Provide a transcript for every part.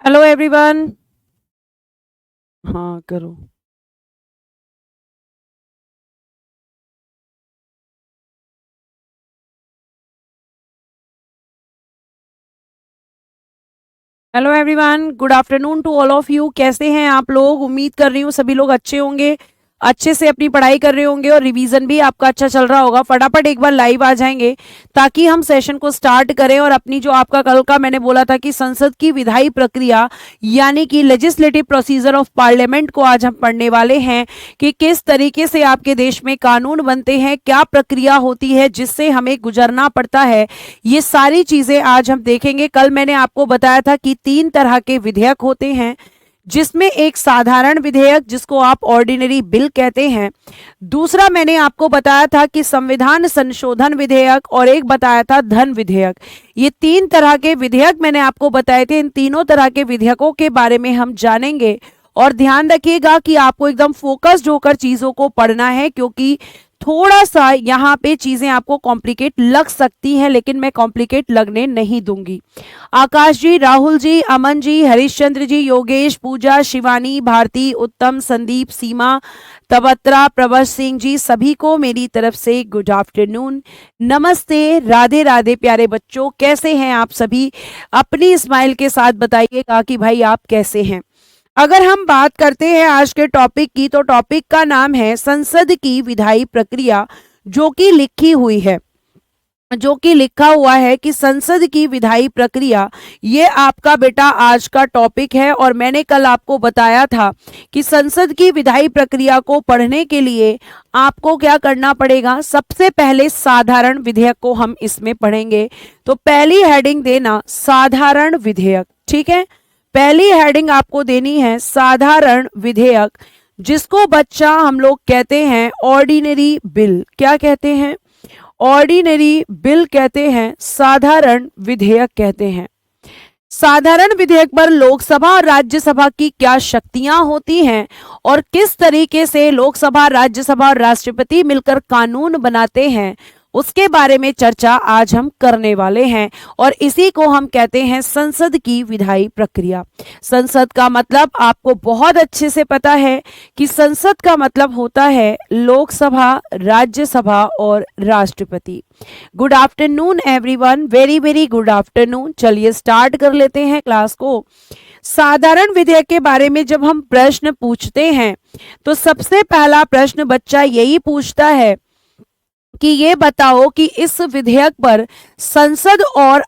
Hello everyone. हाँ करो। Hello everyone, good afternoon to all of you. कैसे हैं आप लोग? उम्मीद कर रही हूँ सभी लोग अच्छे होंगे, अच्छे से अपनी पढ़ाई कर रहे होंगे और रिवीजन भी आपका अच्छा चल रहा होगा। फटाफट एक बार लाइव आ जाएंगे ताकि हम सेशन को स्टार्ट करें और अपनी जो आपका कल का मैंने बोला था कि संसद की विधायी प्रक्रिया यानी कि लेजिस्लेटिव प्रोसीजर ऑफ पार्लियामेंट को आज हम पढ़ने वाले हैं कि किस तरीके से आपके देश में कानून बनते हैं, क्या प्रक्रिया होती है जिससे हमें गुजरना पड़ता है। ये सारी चीजें आज हम देखेंगे। कल मैंने आपको बताया था कि 3 तरह के विधेयक होते हैं, जिसमें एक साधारण विधेयक जिसको आप ऑर्डिनरी बिल कहते हैं, दूसरा मैंने आपको बताया था कि संविधान संशोधन विधेयक और एक बताया था धन विधेयक। ये 3 तरह के विधेयक मैंने आपको बताए थे। इन तीनों तरह के विधेयकों के बारे में हम जानेंगे और ध्यान रखिएगा कि आपको एकदम फोकस्ड होकर चीजों को पढ़ना है, क्योंकि थोड़ा सा यहाँ पे चीजें आपको कॉम्प्लिकेट लग सकती हैं, लेकिन मैं कॉम्प्लिकेट लगने नहीं दूंगी। आकाश जी, राहुल जी, अमन जी, हरीशचंद्र जी, योगेश, पूजा, शिवानी, भारती, उत्तम, संदीप, सीमा, तबत्रा, प्रभर सिंह जी, सभी को मेरी तरफ से गुड आफ्टरनून, नमस्ते, राधे राधे। प्यारे बच्चों, कैसे हैं आप सभी? अपनी स्माइल के साथ बताइएगा कि भाई आप कैसे हैं। अगर हम बात करते हैं आज के टॉपिक की, तो टॉपिक का नाम है संसद की विधायी प्रक्रिया, जो कि लिखी हुई है, जो कि लिखा हुआ है कि संसद की विधायी प्रक्रिया, ये आपका बेटा आज का टॉपिक है। और मैंने कल आपको बताया था कि संसद की विधायी प्रक्रिया को पढ़ने के लिए आपको क्या करना पड़ेगा। सबसे पहले साधारण विधेयक को हम इसमें पढ़ेंगे, तो पहली हेडिंग देना साधारण विधेयक, ठीक है। पहली हेडिंग आपको देनी है साधारण विधेयक, जिसको बच्चा हम लोग कहते हैं ऑर्डिनरी बिल। क्या कहते हैं? ऑर्डिनरी बिल कहते हैं, साधारण विधेयक कहते हैं। साधारण विधेयक पर लोकसभा और राज्यसभा की क्या शक्तियां होती हैं और किस तरीके से लोकसभा, राज्यसभा और राष्ट्रपति मिलकर कानून बनाते हैं, उसके बारे में चर्चा आज हम करने वाले हैं। और इसी को हम कहते हैं संसद की विधायी प्रक्रिया। संसद का मतलब आपको बहुत अच्छे से पता है कि संसद का मतलब होता है लोकसभा, राज्यसभा और राष्ट्रपति। Good afternoon everyone, very very good afternoon. चलिए स्टार्ट कर लेते हैं क्लास को। साधारण विधेयक के बारे में जब हम प्रश्न पूछते हैं, तो सबसे पहला प्रश्न बच्चा यही पूछता है कि ये बताओ कि इस विधेयक पर संसद और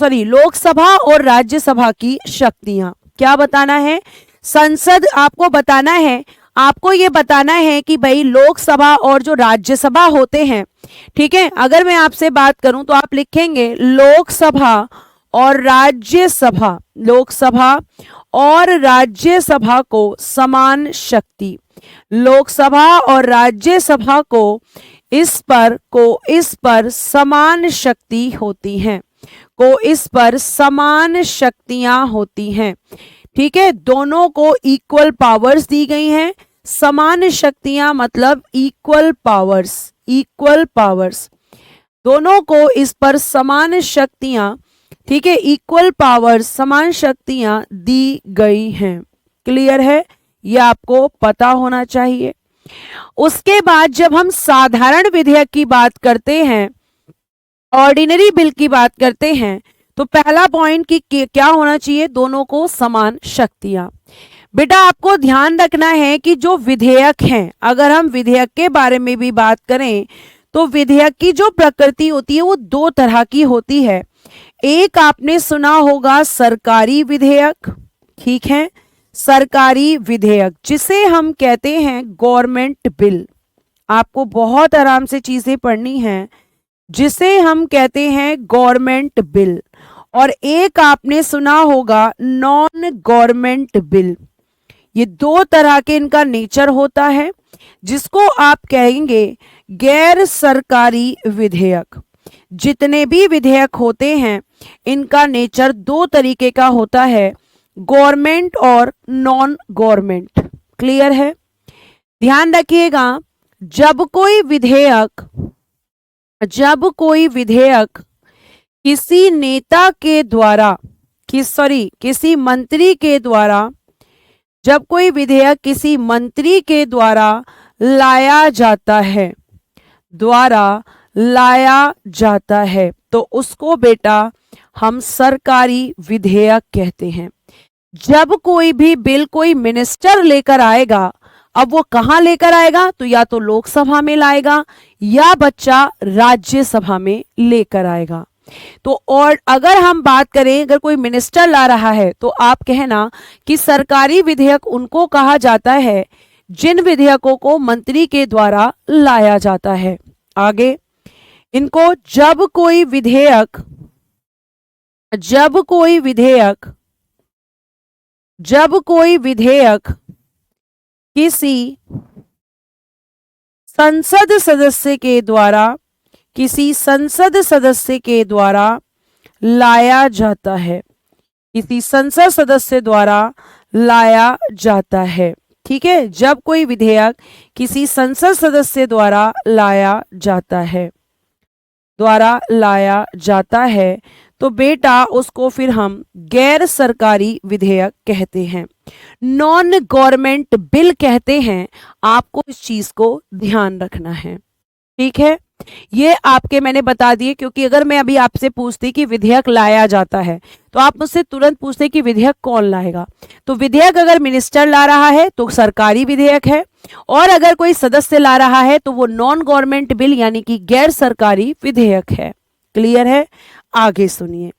लोकसभा और राज्यसभा की शक्तियां, क्या बताना है। संसद आपको बताना है, आपको ये बताना है कि भाई लोकसभा और जो राज्यसभा होते हैं, ठीक है। अगर मैं आपसे बात करूं तो आप लिखेंगे लोकसभा और राज्यसभा, लोकसभा और राज्यसभा को समान शक्ति, लोकसभा और राज्यसभा को इस पर समान शक्ति होती हैं, को इस पर समान शक्तियां होती हैं, ठीक है। दोनों को इक्वल पावर्स दी गई हैं। समान शक्तियां मतलब इक्वल पावर्स, इक्वल पावर्स, दोनों को इस पर समान शक्तियां, ठीक है, इक्वल पावर्स, समान शक्तियां दी गई हैं। क्लियर है? यह आपको पता होना चाहिए। उसके बाद जब हम साधारण विधेयक की बात करते हैं, ऑर्डिनरी बिल की बात करते हैं, तो पहला पॉइंट कि क्या होना चाहिए, दोनों को समान शक्तियां। बेटा आपको ध्यान रखना है कि जो विधेयक हैं, अगर हम विधेयक के बारे में भी बात करें, तो विधेयक की जो प्रकृति होती है वो 2 तरह की होती है। एक आपने सुना होगा सरकारी विधेयक, ठीक है, सरकारी विधेयक जिसे हम कहते हैं गवर्नमेंट बिल। आपको बहुत आराम से चीजें पढ़नी हैं, जिसे हम कहते हैं गवर्नमेंट बिल। और एक आपने सुना होगा नॉन गवर्नमेंट बिल। ये 2 तरह के इनका नेचर होता है, जिसको आप कहेंगे गैर सरकारी विधेयक। जितने भी विधेयक होते हैं, इनका नेचर 2 तरीके का होता है, गवर्नमेंट और नॉन गवर्नमेंट। क्लियर है? ध्यान रखिएगा, जब कोई विधेयक किसी नेता के द्वारा, किसी मंत्री के द्वारा, जब कोई विधेयक किसी मंत्री के द्वारा लाया जाता है, तो उसको बेटा हम सरकारी विधेयक कहते हैं। जब कोई भी बिल कोई मिनिस्टर लेकर आएगा, अब वो कहां लेकर आएगा, तो या तो लोकसभा में लाएगा या बच्चा राज्यसभा में लेकर आएगा। तो और अगर हम बात करें, अगर कोई मिनिस्टर ला रहा है तो आप कहना कि सरकारी विधेयक उनको कहा जाता है जिन विधेयकों को मंत्री के द्वारा लाया जाता है। आगे इनको जब कोई विधेयक किसी संसद सदस्य के द्वारा लाया जाता है, किसी संसद सदस्य द्वारा लाया जाता है। ठीक है, जब कोई विधेयक किसी संसद सदस्य द्वारा लाया जाता है तो बेटा उसको फिर हम गैर सरकारी विधेयक कहते हैं, नॉन गवर्नमेंट बिल कहते हैं। आपको इस चीज को ध्यान रखना है। ठीक है, ये आपके मैंने बता दिए, क्योंकि अगर मैं अभी आपसे पूछती कि विधेयक लाया जाता है तो आप मुझसे तुरंत पूछते कि विधेयक कौन लाएगा। तो विधेयक अगर मिनिस्टर ला रहा है तो सरकारी विधेयक है, और अगर कोई सदस्य ला रहा है तो वो नॉन गवर्नमेंट बिल यानी कि गैर सरकारी विधेयक है। क्लियर है? आगे सुनिए।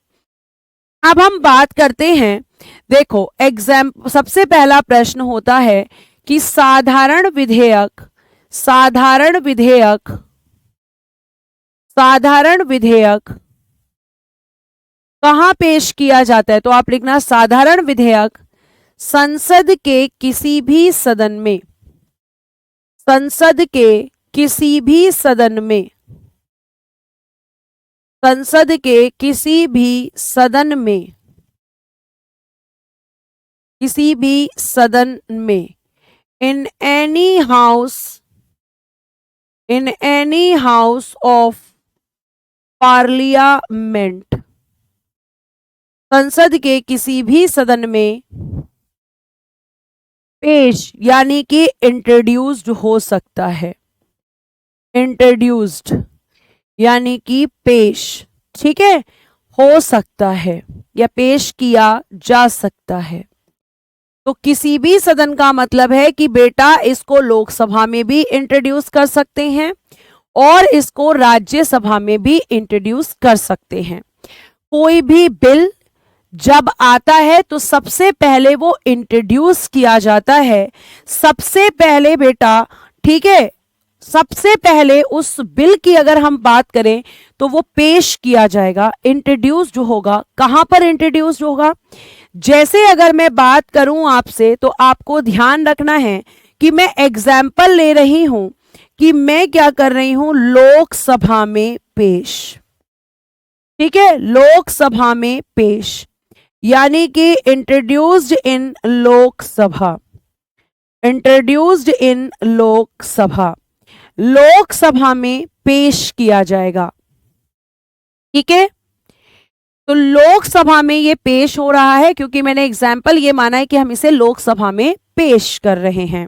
अब हम बात करते हैं, देखो सबसे पहला प्रश्न होता है कि साधारण विधेयक कहां पेश किया जाता है। तो आप लिखना साधारण विधेयक संसद के किसी भी सदन में, संसद के किसी भी सदन में in any house of parliament, संसद के किसी भी सदन में पेश यानी कि इंट्रोड्यूस्ड हो सकता है, इंट्रोड्यूस्ड यानी कि पेश, ठीक है, हो सकता है या पेश किया जा सकता है। तो किसी भी सदन का मतलब है कि बेटा इसको लोकसभा में भी इंट्रोड्यूस कर सकते हैं और इसको राज्यसभा में भी इंट्रोड्यूस कर सकते हैं। कोई भी बिल जब आता है तो सबसे पहले वो इंट्रोड्यूस किया जाता है, सबसे पहले बेटा, ठीक है, सबसे पहले उस बिल की अगर हम बात करें तो वो पेश किया जाएगा, इंट्रोड्यूस जो होगा। कहां पर इंट्रोड्यूस होगा? जैसे अगर मैं बात करूं आपसे तो आपको ध्यान रखना है कि मैं एग्जाम्पल ले रही हूं कि मैं क्या कर रही हूं, लोकसभा में पेश, ठीक है, लोकसभा में पेश यानी कि introduced in Lok Sabha, introduced in Lok Sabha, Lok Sabha में पेश किया जाएगा। ठीक है, तो लोकसभा में ये पेश हो रहा है क्योंकि मैंने एग्जाम्पल ये माना है कि हम इसे लोकसभा में पेश कर रहे हैं।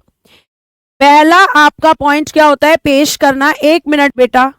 पहला आपका पॉइंट क्या होता है? पेश करना। 1 मिनट बेटा।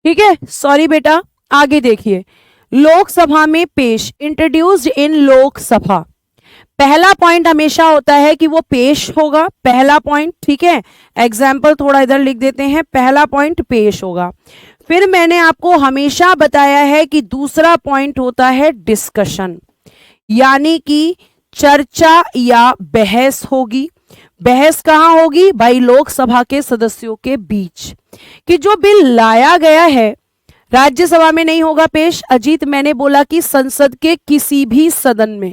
ठीक है, सॉरी बेटा, आगे देखिए। लोकसभा में पेश, इंट्रोड्यूस्ड इन लोकसभा, पहला पॉइंट हमेशा होता है कि वो पेश होगा, पहला पॉइंट, ठीक है। एग्जाम्पल थोड़ा इधर लिख देते हैं, पहला पॉइंट पेश होगा। फिर मैंने आपको हमेशा बताया है कि दूसरा पॉइंट होता है डिस्कशन, यानी कि चर्चा या बहस होगी। बहस कहां होगी भाई? लोकसभा के सदस्यों के बीच कि जो बिल लाया गया है राज्यसभा में नहीं होगा पेश। अजीत, मैंने बोला कि संसद के किसी भी सदन में,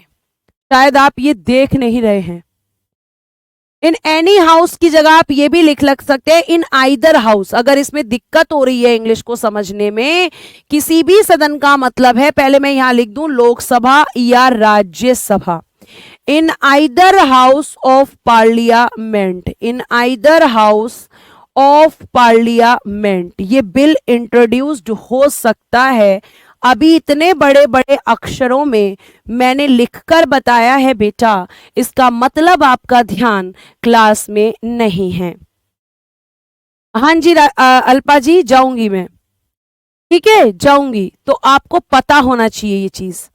शायद आप ये देख नहीं रहे हैं। इन एनी हाउस की जगह आप ये भी लग सकते हैं इन आइदर हाउस। अगर इसमें दिक्कत हो रही है इंग्लिश को समझने में, किसी भी सदन का मतलब है, पहले मैं यहां लिख दूं लोकसभा या Rajya Sabha. In either house of parliament, in either house of parliament ये बिल इंट्रोड्यूस्ड हो सकता है। अभी इतने बड़े बड़े अक्षरों में मैंने लिखकर बताया है बेटा, इसका मतलब आपका ध्यान क्लास में नहीं है। हाँ जी अल्पा जी, जाऊंगी मैं, ठीक है जाऊंगी। तो आपको पता होना चाहिए ये चीज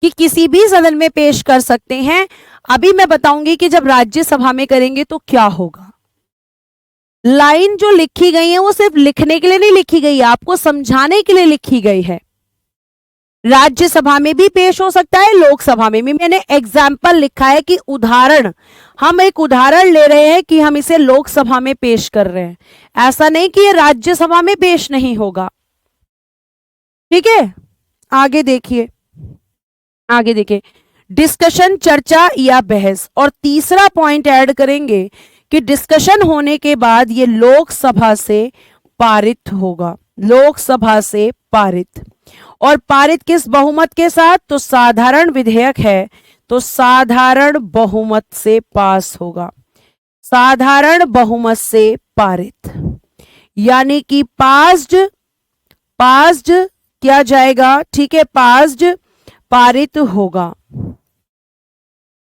कि किसी भी सदन में पेश कर सकते हैं। अभी मैं बताऊंगी कि जब राज्यसभा में करेंगे तो क्या होगा। लाइन जो लिखी गई है वो सिर्फ लिखने के लिए नहीं लिखी गई है, आपको समझाने के लिए लिखी गई है। राज्यसभा में भी पेश हो सकता है, लोकसभा में भी। मैंने एग्जाम्पल लिखा है कि उदाहरण, हम एक उदाहरण ले रहे हैं कि हम इसे लोकसभा में पेश कर रहे हैं, ऐसा नहीं कि ये राज्यसभा में पेश नहीं होगा। ठीक है, आगे देखिए, आगे देखिए, डिस्कशन चर्चा या बहस। और तीसरा पॉइंट ऐड करेंगे कि डिस्कशन होने के बाद ये लोकसभा से पारित होगा, लोकसभा से पारित। और पारित किस बहुमत के साथ? तो साधारण विधेयक है तो साधारण बहुमत से पास होगा, साधारण बहुमत से पारित, यानी कि पास्ड, पास्ड क्या जाएगा? ठीक है, पास्ड, पारित होगा,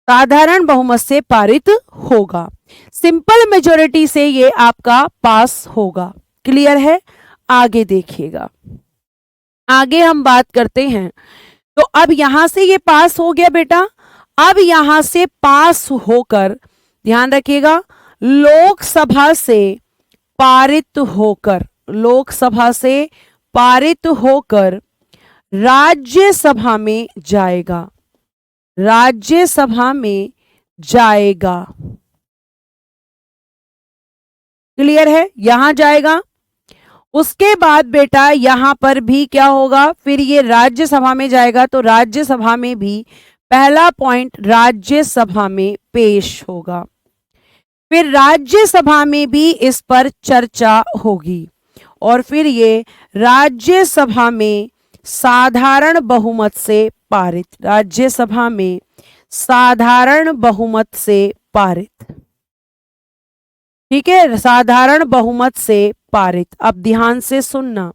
साधारण बहुमत से पारित होगा, सिंपल मेजोरिटी से ये आपका पास होगा। क्लियर है? आगे देखिएगा, आगे हम बात करते हैं। तो अब यहां से ये पास हो गया बेटा, अब यहां से पास होकर, ध्यान रखिएगा, लोकसभा से पारित होकर, लोकसभा से पारित होकर राज्यसभा में जाएगा, राज्यसभा में जाएगा। क्लियर है? यहां जाएगा, उसके बाद बेटा यहां पर भी क्या होगा? फिर ये राज्यसभा में जाएगा तो राज्यसभा में भी पहला पॉइंट राज्यसभा में पेश होगा, फिर राज्यसभा में भी इस पर चर्चा होगी, और फिर ये राज्यसभा में साधारण बहुमत से पारित, राज्यसभा में साधारण बहुमत से पारित। ठीक है, साधारण बहुमत से पारित। अब ध्यान से सुनना,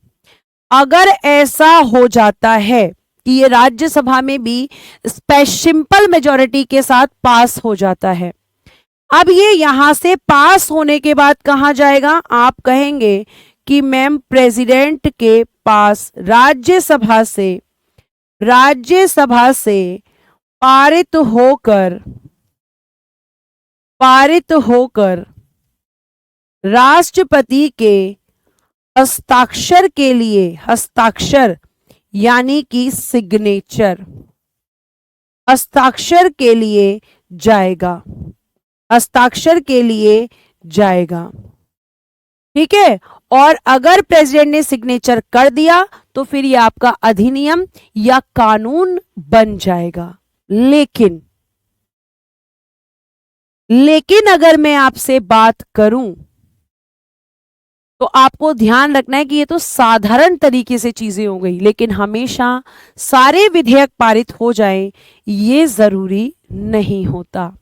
अगर ऐसा हो जाता है कि ये राज्यसभा में भी सिंपल मेजॉरिटी के साथ पास हो जाता है, अब ये यहां से पास होने के बाद कहां जाएगा? आप कहेंगे कि मैम प्रेसिडेंट के पास राज्यसभा से, राज्यसभा से पारित होकर, पारित होकर राष्ट्रपति के हस्ताक्षर के लिए, हस्ताक्षर यानी कि सिग्नेचर, हस्ताक्षर के लिए जाएगा, हस्ताक्षर के लिए जाएगा। ठीक है, और अगर प्रेसिडेंट ने सिग्नेचर कर दिया तो फिर ये आपका अधिनियम या कानून बन जाएगा। लेकिन अगर मैं आपसे बात करूं तो आपको ध्यान रखना है कि ये तो साधारण तरीके से चीजें हो गई, लेकिन हमेशा सारे विधेयक पारित हो जाएं ये जरूरी नहीं होता।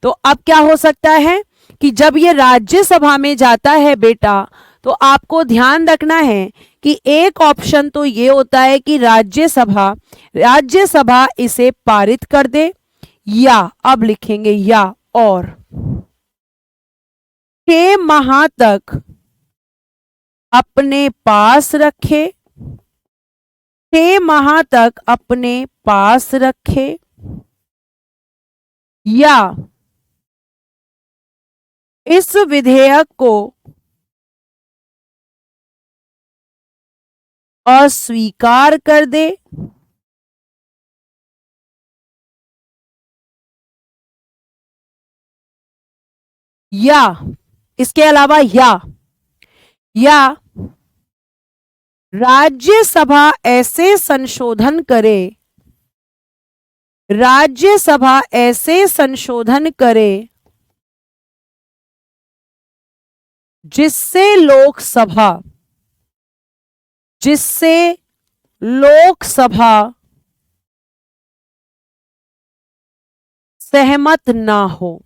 तो अब क्या हो सकता है कि जब ये राज्यसभा में जाता है बेटा, तो आपको ध्यान रखना है कि एक ऑप्शन तो ये होता है कि राज्यसभा, राज्यसभा इसे पारित कर दे, या अब लिखेंगे या और 6 माह तक अपने पास रखे, 6 माह तक अपने पास रखे, या इस विधेयक को अस्वीकार कर दे, या इसके अलावा या राज्यसभा ऐसे संशोधन करे, राज्यसभा ऐसे संशोधन करे जिससे लोकसभा सहमत ना हो।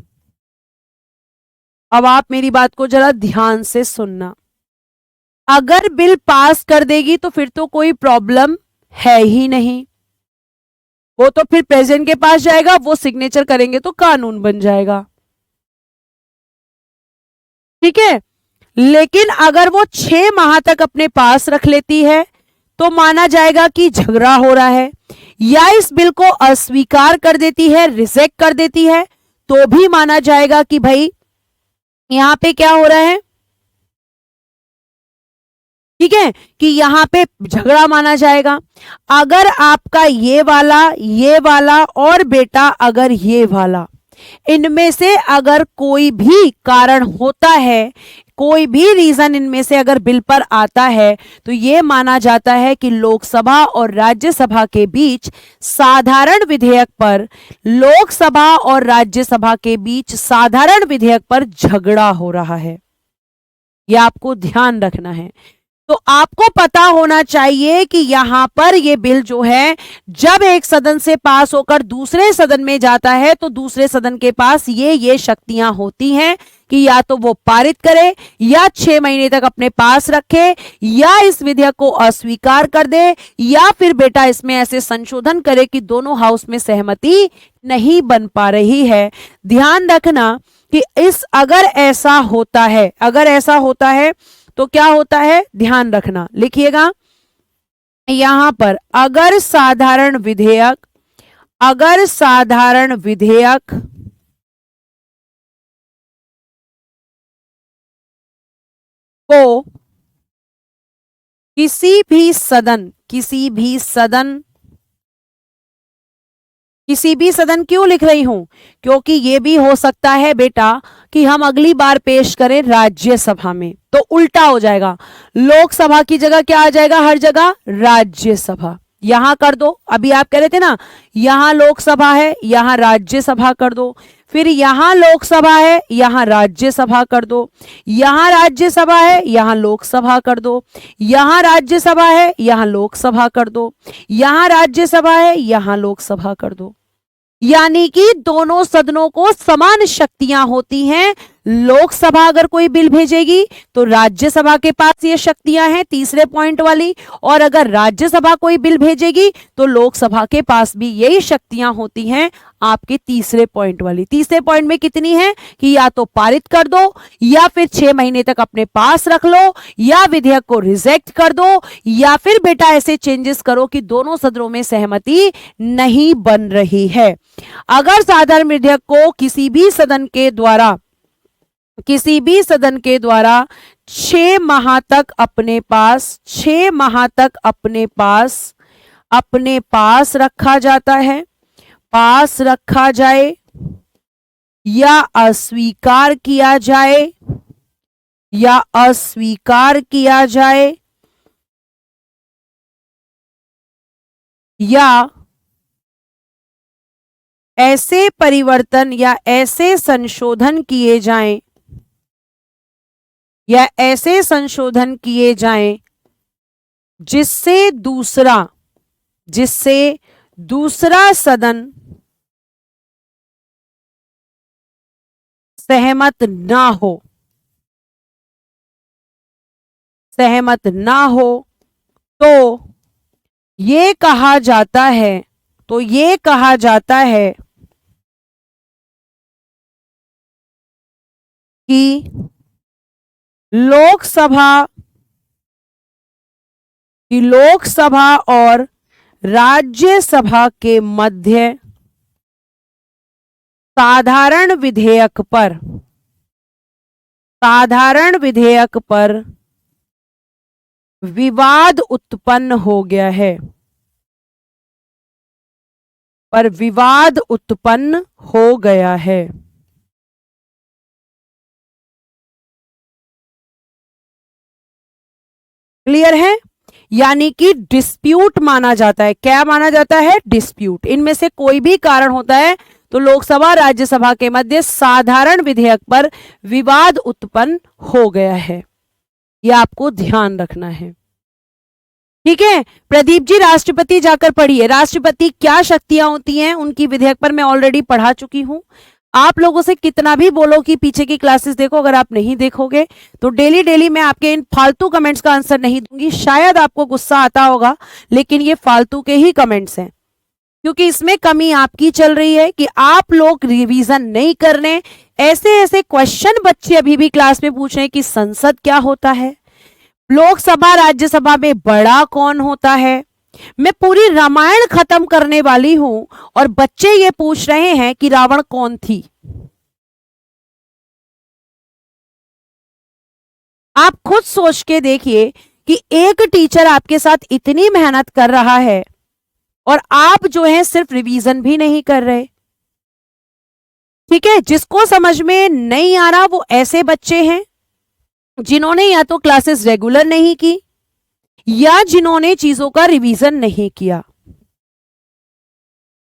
अब आप मेरी बात को जरा ध्यान से सुनना। अगर बिल पास कर देगी तो फिर तो कोई प्रॉब्लम है ही नहीं, वो तो फिर प्रेसिडेंट के पास जाएगा, वो सिग्नेचर करेंगे तो कानून बन जाएगा, ठीक है। लेकिन अगर वो 6 माह तक अपने पास रख लेती है तो माना जाएगा कि झगड़ा हो रहा है, या इस बिल को अस्वीकार कर देती है, रिजेक्ट कर देती है, तो भी माना जाएगा कि भाई यहां पे क्या हो रहा है, ठीक है, कि यहां पे झगड़ा माना जाएगा। अगर आपका ये वाला और बेटा अगर ये वाला, इनमें से अगर कोई भी कारण होता है, कोई भी रीजन इनमें से अगर बिल पर आता है, तो यह माना जाता है कि लोकसभा और राज्यसभा के बीच साधारण विधेयक पर, लोकसभा और राज्यसभा के बीच साधारण विधेयक पर झगड़ा हो रहा है। यह आपको ध्यान रखना है। तो आपको पता होना चाहिए कि यहां पर यह बिल जो है, जब एक सदन से पास होकर दूसरे सदन में जाता है तो दूसरे सदन के पास ये शक्तियां होती हैं कि या तो वो पारित करे, या 6 महीने तक अपने पास रखे, या इस विधेयक को अस्वीकार कर दे, या फिर बेटा इसमें ऐसे संशोधन करे कि दोनों हाउस में सहमति नहीं बन पा रही है। ध्यान रखना कि अगर ऐसा होता है तो क्या होता है, ध्यान रखना, लिखिएगा यहां पर, अगर साधारण विधेयक को किसी भी सदन क्यों लिख रही हूं, क्योंकि यह भी हो सकता है बेटा कि हम अगली बार पेश करें राज्यसभा में, तो उल्टा हो जाएगा, लोकसभा की जगह क्या आ जाएगा, हर जगह राज्यसभा। यहां कर दो, अभी आप कह रहे थे ना यहां लोकसभा है, यहां राज्यसभा कर दो, फिर यहां लोकसभा है, यहां राज्यसभा कर दो, यहां राज्यसभा है, यहां लोकसभा कर दो, यहां राज्यसभा है, यहां लोकसभा कर दो, यहां राज्यसभा है, यहां लोकसभा कर दो। यानी कि दोनों सदनों को समान शक्तियां होती हैं। लोकसभा अगर कोई बिल भेजेगी तो राज्यसभा के पास ये शक्तियां हैं, तीसरे पॉइंट वाली, और अगर राज्यसभा कोई बिल भेजेगी तो लोकसभा के पास भी यही शक्तियां होती हैं, आपके तीसरे पॉइंट वाली। तीसरे पॉइंट में कितनी है कि या तो पारित कर दो, या फिर 6 महीने तक अपने पास रख लो, या विधेयक को रिजेक्ट कर दो, या फिर बेटा ऐसे चेंजेस करो कि दोनों सदनों में सहमति नहीं बन रही है। अगर साधारण विधेयक को किसी भी सदन के द्वारा 6 माह तक अपने पास रखा जाता है, पास रखा जाए, या अस्वीकार किया जाए, या ऐसे परिवर्तन या ऐसे संशोधन किए जाएं जिससे दूसरा सदन सहमत ना हो, तो ये कहा जाता है कि लोकसभा और राज्यसभा के मध्य साधारण विधेयक पर विवाद उत्पन्न हो गया है, पर विवाद उत्पन्न हो गया है। क्लियर है? यानी कि डिस्प्यूट माना जाता है। क्या माना जाता है? डिस्प्यूट। इनमें से कोई भी कारण होता है तो लोकसभा राज्यसभा के मध्य साधारण विधेयक पर विवाद उत्पन्न हो गया है। यह आपको ध्यान रखना है। ठीक है प्रदीप जी, राष्ट्रपति जाकर पढ़िए। राष्ट्रपति क्या शक्तियां होती हैं उनकी विधेयक पर मैं ऑलरेडी पढ़ा चुकी हूं। आप लोगों से कितना भी बोलो कि पीछे की क्लासेस देखो, अगर आप नहीं देखोगे तो डेली डेली मैं आपके इन फालतू कमेंट्स का आंसर नहीं दूंगी। शायद आपको गुस्सा आता होगा, लेकिन ये फालतू के ही कमेंट्स हैं, क्योंकि इसमें कमी आपकी चल रही है कि आप लोग रिवीजन नहीं कर रहे। ऐसे ऐसे क्वेश्चन बच्चे अभी भी क्लास में पूछ रहे हैं कि संसद क्या होता है, लोकसभा राज्यसभा में बड़ा कौन होता है। मैं पूरी रामायण खत्म करने वाली हूं और बच्चे ये पूछ रहे हैं कि रावण कौन थी। आप खुद सोच के देखिए कि एक टीचर आपके साथ इतनी मेहनत कर रहा है और आप जो है सिर्फ रिवीजन भी नहीं कर रहे। ठीक है, जिसको समझ में नहीं आ रहा वो ऐसे बच्चे हैं जिन्होंने या तो क्लासेस रेगुलर नहीं की या जिन्होंने चीजों का रिवीजन नहीं किया।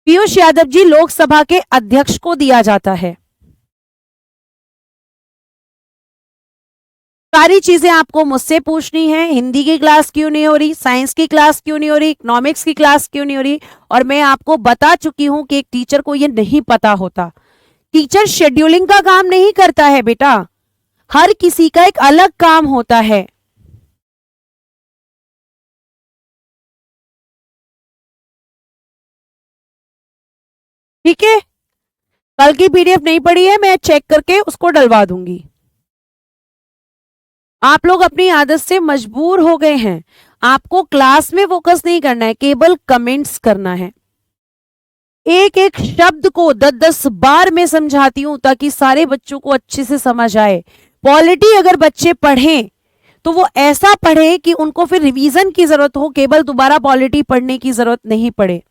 पीयूष यादव जी, लोकसभा के अध्यक्ष को दिया जाता है। सारी चीजें आपको मुझसे पूछनी है। हिंदी की क्लास क्यों नहीं हो रही, साइंस की क्लास क्यों नहीं हो रही, इकोनॉमिक्स की क्लास क्यों नहीं हो रही। और मैं आपको बता चुकी हूं कि एक टीचर को यह नहीं पता होता। टीचर शेड्यूलिंग का काम नहीं करता है बेटा, हर किसी का एक अलग काम होता है। ठीक है, कल की पीडीएफ नहीं पढ़ी है, मैं चेक करके उसको डलवा दूंगी। आप लोग अपनी आदत से मजबूर हो गए हैं। आपको क्लास में फोकस नहीं करना है, केवल कमेंट्स करना है। एक एक शब्द को 10-10 बार मैं समझाती हूं ताकि सारे बच्चों को अच्छे से समझ आए। पॉलिटी अगर बच्चे पढ़ें तो वो ऐसा पढ़े कि उनको फिर रिवीजन की जरूरत हो, केवल दोबारा पॉलिटी पढ़ने की जरूरत नहीं पड़े।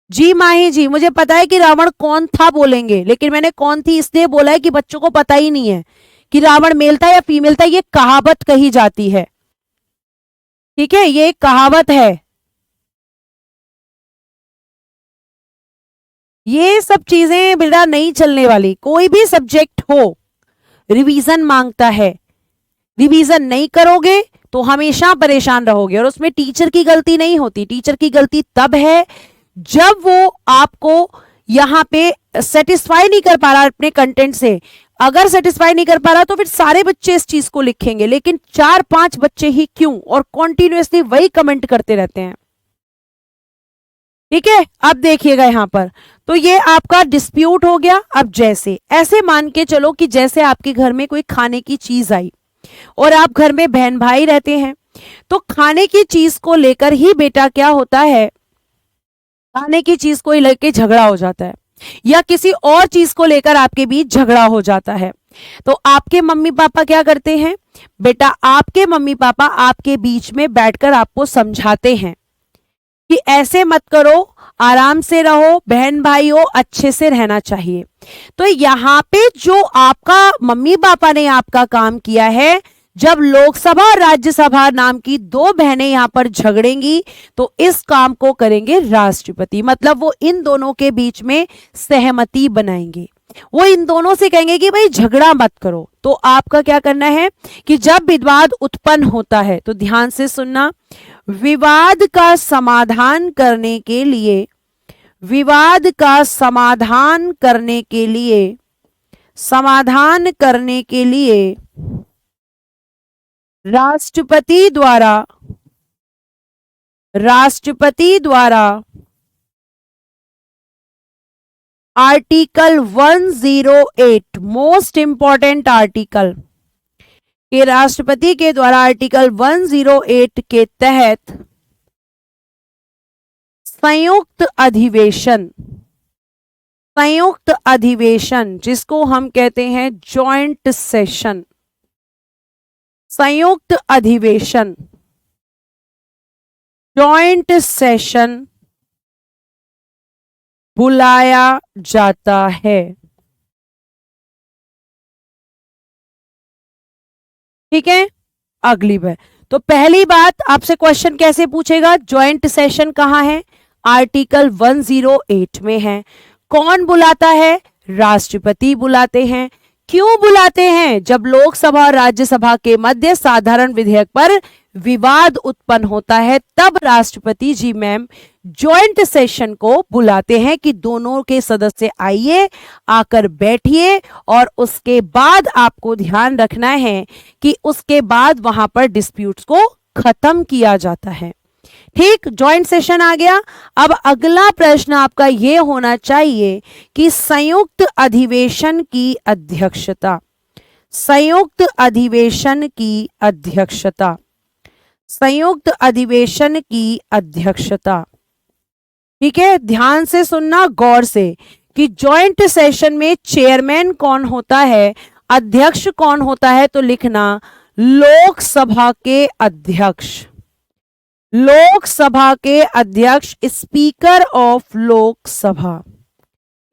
जी माही जी, मुझे पता है कि रावण कौन था बोलेंगे, लेकिन मैंने कौन थी इसलिए बोला है कि बच्चों को पता ही नहीं है कि रावण मेल था या फीमेल था। ये कहावत कही जाती है। ठीक है, ये एक कहावत है। ये सब चीजें बेटा नहीं चलने वाली। कोई भी सब्जेक्ट हो रिवीजन मांगता है, रिवीजन नहीं करोगे तो हमेशा परेशान रहोगे। और उसमें टीचर की गलती नहीं होती। टीचर की गलती तब है जब वो आपको यहां पे सेटिस्फाई नहीं कर पा रहा अपने कंटेंट से। अगर सेटिस्फाई नहीं कर पा रहा तो फिर सारे बच्चे इस चीज को लिखेंगे, लेकिन 4-5 बच्चे ही क्यों, और कॉन्टिन्यूसली वही कमेंट करते रहते हैं। ठीक है, अब देखिएगा यहां पर तो ये आपका डिस्प्यूट हो गया। अब जैसे ऐसे मान के चलो कि जैसे आपके घर में कोई खाने की चीज आई और आप घर में बहन भाई रहते हैं, तो खाने की चीज को लेकर ही बेटा क्या होता है, खाने की चीज को लेकर झगड़ा हो जाता है या किसी और चीज को लेकर आपके बीच झगड़ा हो जाता है। तो आपके मम्मी पापा क्या करते हैं बेटा, आपके मम्मी पापा आपके बीच में बैठकर आपको समझाते हैं कि ऐसे मत करो, आराम से रहो, बहन भाई हो, अच्छे से रहना चाहिए। तो यहाँ पे जो आपका मम्मी पापा ने आपका काम किया है, जब लोकसभा और राज्यसभा नाम की दो बहनें यहां पर झगड़ेंगी तो इस काम को करेंगे राष्ट्रपति। मतलब वो इन दोनों के बीच में सहमति बनाएंगे। वो इन दोनों से कहेंगे कि भाई झगड़ा मत करो। तो आपका क्या करना है कि जब विवाद उत्पन्न होता है तो ध्यान से सुनना, विवाद का समाधान करने के लिए, विवाद का समाधान करने के लिए, समाधान करने के लिए राष्ट्रपति द्वारा, राष्ट्रपति द्वारा आर्टिकल 108, मोस्ट इंपॉर्टेंट आर्टिकल, के राष्ट्रपति के द्वारा आर्टिकल 108 के तहत संयुक्त अधिवेशन, संयुक्त अधिवेशन जिसको हम कहते हैं जॉइंट सेशन, संयुक्त अधिवेशन जॉइंट सेशन बुलाया जाता है। ठीक है, अगली बार तो पहली बात आपसे क्वेश्चन कैसे पूछेगा, जॉइंट सेशन कहाँ है, आर्टिकल 108 में है। कौन बुलाता है, राष्ट्रपति बुलाते हैं। क्यों बुलाते हैं, जब लोकसभा और राज्यसभा के मध्य साधारण विधेयक पर विवाद उत्पन्न होता है तब राष्ट्रपति जी मैम जॉइंट सेशन को बुलाते हैं कि दोनों के सदस्य आइए, आकर बैठिए, और उसके बाद आपको ध्यान रखना है कि उसके बाद वहां पर डिस्प्यूट्स को खत्म किया जाता है। ठीक, जॉइंट सेशन आ गया। अब अगला प्रश्न आपका यह होना चाहिए कि संयुक्त अधिवेशन की अध्यक्षता, संयुक्त अधिवेशन की अध्यक्षता, संयुक्त अधिवेशन की अध्यक्षता। ठीक है, ध्यान से सुनना गौर से कि जॉइंट सेशन में चेयरमैन कौन होता है, अध्यक्ष कौन होता है, तो लिखना लोकसभा के अध्यक्ष, लोकसभा के अध्यक्ष, स्पीकर ऑफ लोकसभा।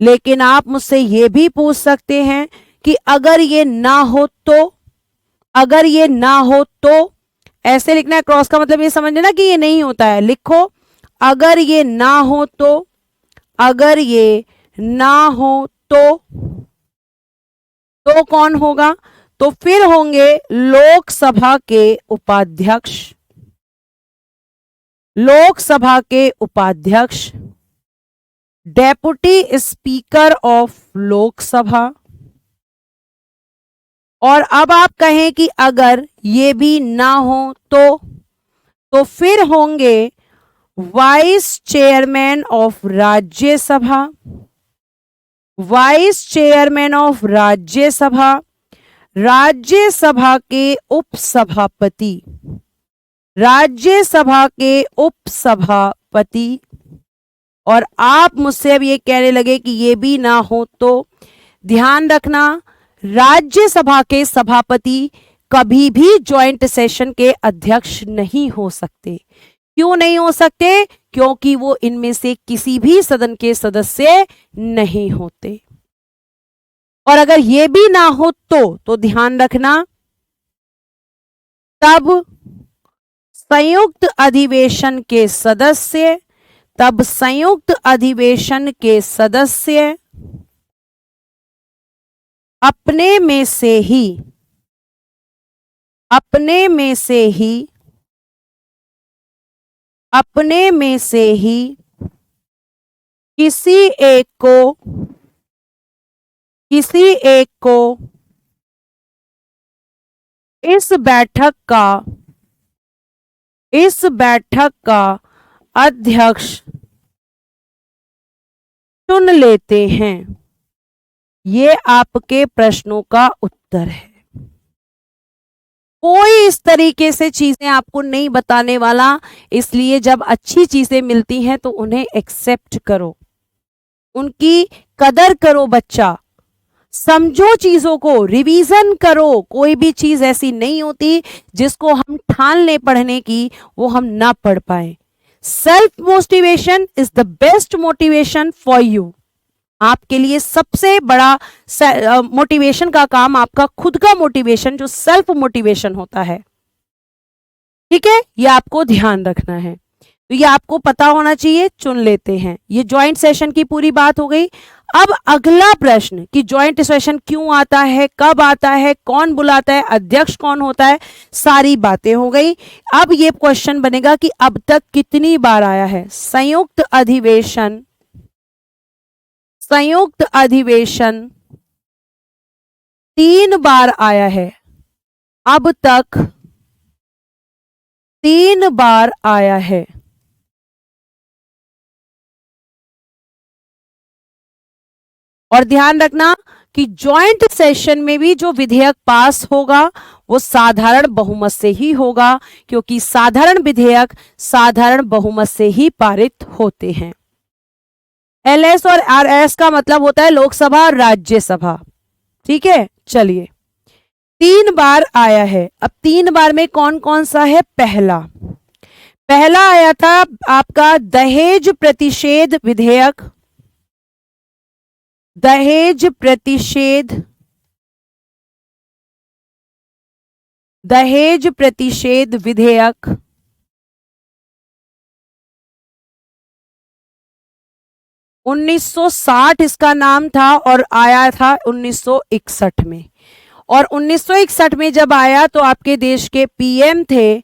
लेकिन आप मुझसे यह भी पूछ सकते हैं कि अगर ये ना हो तो, अगर ये ना हो तो ऐसे लिखना है, क्रॉस का मतलब ये समझ लेना कि ये नहीं होता है, लिखो अगर ये ना हो तो, अगर ये ना हो तो कौन होगा, तो फिर होंगे लोकसभा के उपाध्यक्ष, लोकसभा के उपाध्यक्ष, डेप्यूटी स्पीकर ऑफ लोकसभा। और अब आप कहें कि अगर ये भी ना हो तो फिर होंगे vice chairman of Rajya Sabha, vice chairman of Rajya Sabha, Rajya Sabha के उपसभापति, राज्यसभा के उपसभापति। और आप मुझसे अब ये कहने लगे कि ये भी ना हो तो ध्यान रखना, राज्यसभा के सभापति कभी भी जॉइंट सेशन के अध्यक्ष नहीं हो सकते। क्यों नहीं हो सकते, क्योंकि वो इनमें से किसी भी सदन के सदस्य नहीं होते। और अगर ये भी ना हो तो ध्यान रखना, तब संयुक्त अधिवेशन के सदस्य, तब संयुक्त अधिवेशन के सदस्य अपने में से ही, अपने में से ही, अपने में से ही किसी एक को, किसी एक को इस बैठक का, इस बैठक का अध्यक्ष चुन लेते हैं। ये आपके प्रश्नों का उत्तर है। कोई इस तरीके से चीजें आपको नहीं बताने वाला, इसलिए जब अच्छी चीजें मिलती हैं तो उन्हें एक्सेप्ट करो, उनकी कदर करो बच्चा, समझो चीजों को, रिवीजन करो। कोई भी चीज ऐसी नहीं होती जिसको हम ठान लें पढ़ने की वो हम ना पढ़ पाए। Self motivation is the best motivation for you. आपके लिए सबसे बड़ा मोटिवेशन का काम आपका खुद का मोटिवेशन, जो सेल्फ मोटिवेशन होता है। ठीक है, ये आपको ध्यान रखना है, तो ये आपको पता होना चाहिए। चुन लेते हैं, ये जॉइंट सेशन की पूरी बात हो गई। अब अगला प्रश्न कि जॉइंट सेशन क्यों आता है, कब आता है, कौन बुलाता है, अध्यक्ष कौन होता है, सारी बातें हो गई। अब ये क्वेश्चन बनेगा कि अब तक कितनी बार आया है संयुक्त अधिवेशन, संयुक्त अधिवेशन 3 बार आया है, अब तक 3 बार आया है। और ध्यान रखना कि जॉइंट सेशन में भी जो विधेयक पास होगा वो साधारण बहुमत से ही होगा, क्योंकि साधारण विधेयक साधारण बहुमत से ही पारित होते हैं। एलएस और आरएस का मतलब होता है लोकसभा और राज्यसभा। ठीक है, चलिए 3 बार आया है। अब 3 बार में कौन कौन सा है, पहला, पहला आया था आपका दहेज प्रतिषेध विधेयक, दहेज प्रतिषेध, दहेज प्रतिषेध विधेयक। 1960 इसका नाम था और आया था 1961 में। और 1961 में जब आया तो आपके देश के पीएम थे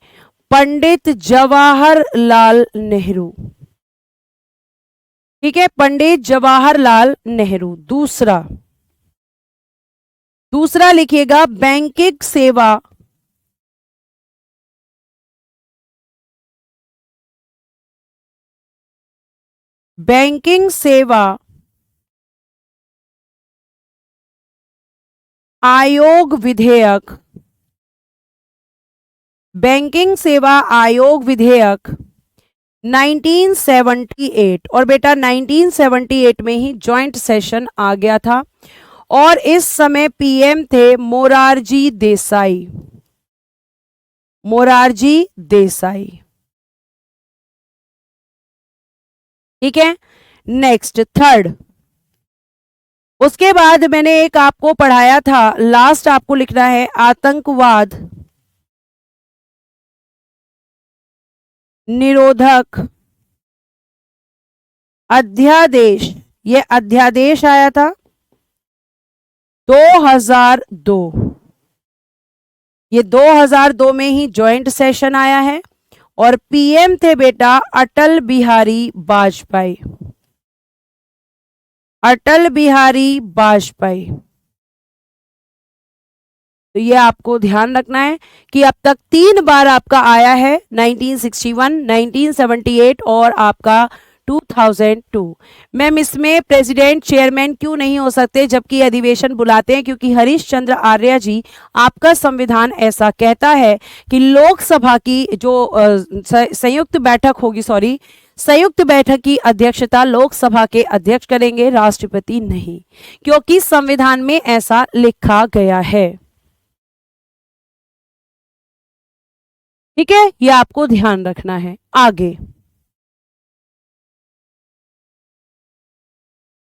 पंडित जवाहरलाल नेहरू। ठीक है, पंडित जवाहरलाल नेहरू। दूसरा, दूसरा लिखिएगा बैंकिंग सेवा, बैंकिंग सेवा आयोग विधेयक, बैंकिंग सेवा आयोग विधेयक 1978। और बेटा 1978 में ही जॉइंट सेशन आ गया था और इस समय पीएम थे मोरारजी देसाई, मोरारजी देसाई। ठीक है, नेक्स्ट थर्ड। उसके बाद मैंने एक आपको पढ़ाया था, लास्ट आपको लिखना है आतंकवाद निरोधक अध्यादेश। ये अध्यादेश आया था 2002। ये 2002 में ही जॉइंट सेशन आया है और पीएम थे बेटा अटल बिहारी वाजपेयी, अटल बिहारी वाजपेयी। तो ये आपको ध्यान रखना है कि अब तक 3 बार आपका आया है, 1961, 1978 और आपका 2002। मैम इसमें प्रेसिडेंट चेयरमैन क्यों नहीं हो सकते जबकि अधिवेशन बुलाते हैं? क्योंकि हरीश चंद्र आर्य जी, आपका संविधान ऐसा कहता है कि लोकसभा की जो संयुक्त बैठक होगी, सॉरी संयुक्त बैठक की अध्यक्षता लोकसभा के अध्यक्ष करेंगे, राष्ट्रपति नहीं, क्योंकि संविधान में ऐसा लिखा गया है। ठीक है, यह आपको ध्यान रखना है। आगे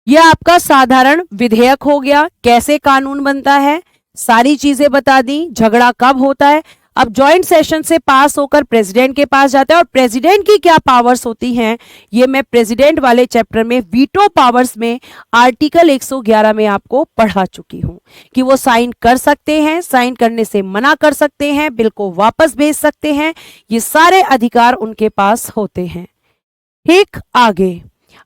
यह आपका साधारण विधेयक हो गया, कैसे कानून बनता है सारी चीजें बता दी, झगड़ा कब होता है। अब जॉइंट सेशन से पास होकर प्रेसिडेंट के पास जाता है और प्रेसिडेंट की क्या पावर्स होती हैं, ये मैं प्रेसिडेंट वाले चैप्टर में वीटो पावर्स में आर्टिकल 111 में आपको पढ़ा चुकी हूं कि वो साइन कर सकते हैं, साइन करने से मना कर सकते हैं, बिल को वापस भेज सकते हैं, ये सारे अधिकार उनके पास होते हैं। ठीक, आगे